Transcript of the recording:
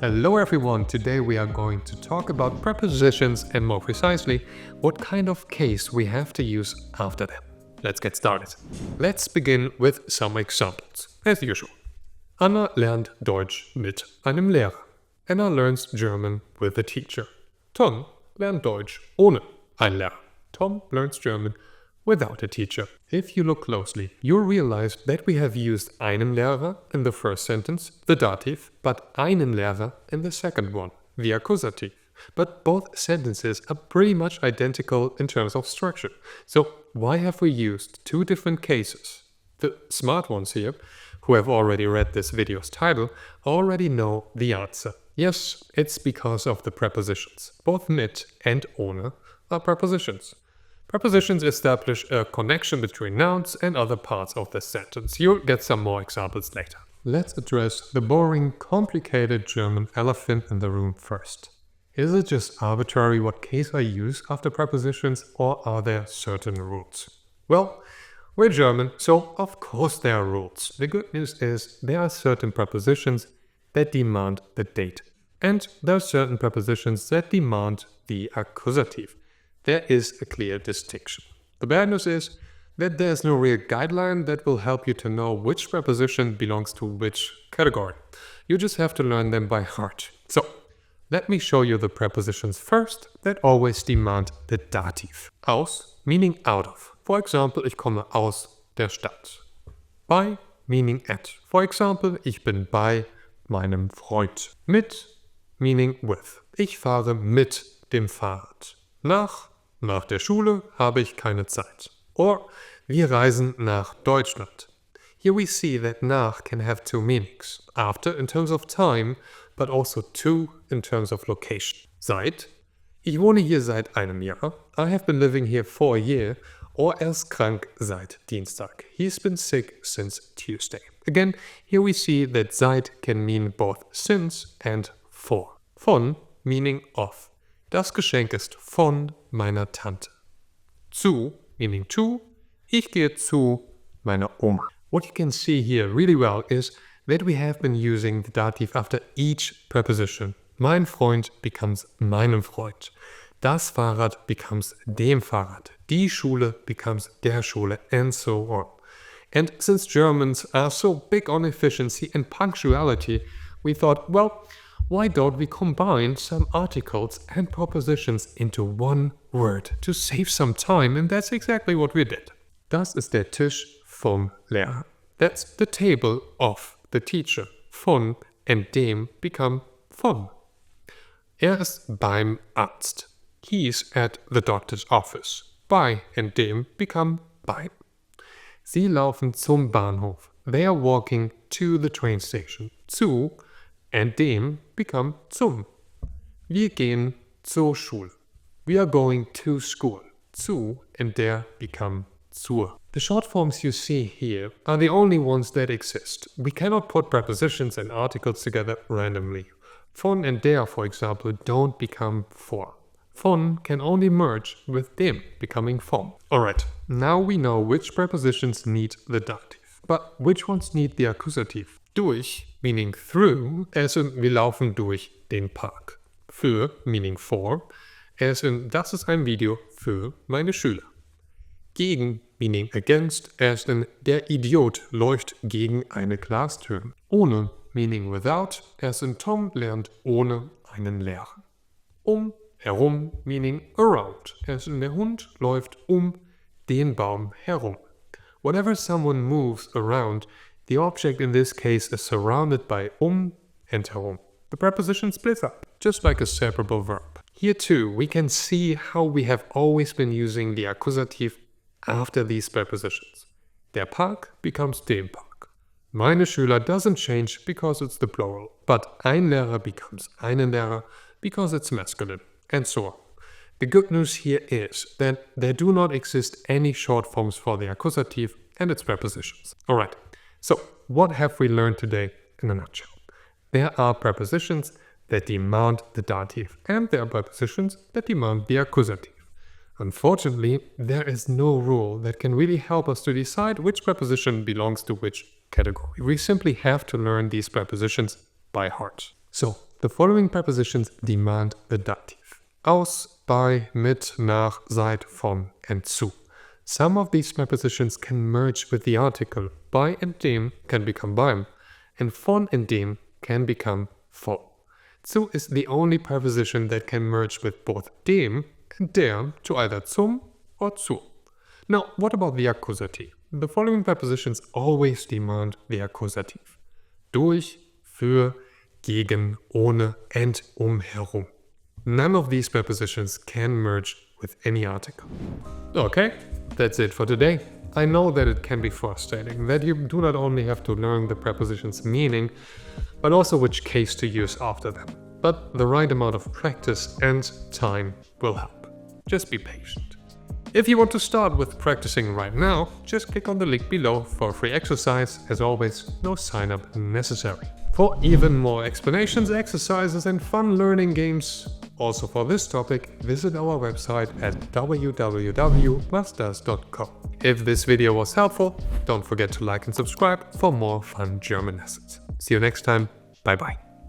Hello everyone, today we are going to talk about prepositions and more precisely, what kind of case we have to use after them. Let's get started. Let's begin with some examples, as usual. Anna lernt Deutsch mit einem Lehrer. Anna learns German with a teacher. Tom lernt Deutsch ohne einen Lehrer. Tom learns German without a teacher. If you look closely, you'll realize that we have used einen Lehrer in the first sentence, the dative, but einen Lehrer in the second one, the accusative. But both sentences are pretty much identical in terms of structure. So why have we used two different cases? The smart ones here, who have already read this video's title, already know the answer. Yes, it's because of the prepositions. Both mit and ohne are prepositions. Prepositions establish a connection between nouns and other parts of the sentence. You'll get some more examples later. Let's address the boring, complicated German elephant in the room first. Is it just arbitrary what case I use after prepositions, or are there certain rules? Well, we're German, so of course there are rules. The good news is there are certain prepositions that demand the dative, and there are certain prepositions that demand the accusative. There is a clear distinction. The bad news is that there's no real guideline that will help you to know which preposition belongs to which category. You just have to learn them by heart. So, let me show you the prepositions first that always demand the dative. Aus, meaning out of. For example, ich komme aus der Stadt. Bei, meaning at. For example, ich bin bei meinem Freund. Mit, meaning with. Ich fahre mit dem Fahrrad. Nach der Schule habe ich keine Zeit. Or, wir reisen nach Deutschland. Here we see that nach can have two meanings. After in terms of time, but also to in terms of location. Seit, ich wohne hier seit einem Jahr. I have been living here for a year. Or er ist krank seit Dienstag. He's been sick since Tuesday. Again, here we see that seit can mean both since and for. Von, meaning of. Das Geschenk ist von meiner Tante. Zu, meaning to. Ich gehe zu meiner Oma. What you can see here really well is that we have been using the dative after each preposition. Mein Freund becomes meinem Freund. Das Fahrrad becomes dem Fahrrad. Die Schule becomes der Schule, and so on. And since Germans are so big on efficiency and punctuality, we thought, well, why don't we combine some articles and prepositions into one word to save some time? And that's exactly what we did. Das ist der Tisch vom Lehrer. That's the table of the teacher. Von and dem become von. Er ist beim Arzt. He's at the doctor's office. Bei and dem become beim. Sie laufen zum Bahnhof. They are walking to the train station. Zu and dem become zum. Wir gehen zur Schule. We are going to school. Zu and der become zur. The short forms you see here are the only ones that exist. We cannot put prepositions and articles together randomly. Von and der, for example, don't become for. Von can only merge with dem, becoming vom. Alright, now we know which prepositions need the dative. But which ones need the accusative? Durch, meaning through, as in wir laufen durch den Park. Für, meaning for, as in das ist ein Video für meine Schüler. Gegen, meaning against, as in der Idiot läuft gegen eine Glastür. Ohne, meaning without, as in Tom lernt ohne einen Lehrer. Herum, meaning around, as in der Hund läuft den Baum herum. Whenever someone moves around, the object in this case is surrounded by and herum. The preposition splits up, just like a separable verb. Here too, we can see how we have always been using the accusative after these prepositions. Der Park becomes dem Park. Meine Schüler doesn't change because it's the plural, but ein Lehrer becomes einen Lehrer because it's masculine, and so on. The good news here is that there do not exist any short forms for the accusative and its prepositions. Alright, so what have we learned today in a nutshell? There are prepositions that demand the dative, and there are prepositions that demand the accusative. Unfortunately, there is no rule that can really help us to decide which preposition belongs to which category. We simply have to learn these prepositions by heart. So, The following prepositions demand the dative. Aus, bei, mit, nach, seit, von, and zu. Some of these prepositions can merge with the article. Bei and dem can become beim, and von and dem can become von. Zu is the only preposition that can merge with both dem and der to either zum or zu. Now, what about the accusative? The following prepositions always demand the accusative. Durch, für, gegen, ohne, and herum. None of these prepositions can merge with any article. Okay, that's it for today. I know that it can be frustrating, that you do not only have to learn the preposition's meaning, but also which case to use after them. But the right amount of practice and time will help. Just be patient. If you want to start with practicing right now, just click on the link below for a free exercise. As always, no sign up necessary. For even more explanations, exercises and fun learning games, also for this topic, visit our website at www.wasdas.com. If this video was helpful, don't forget to like and subscribe for more fun German lessons. See you next time. Bye bye.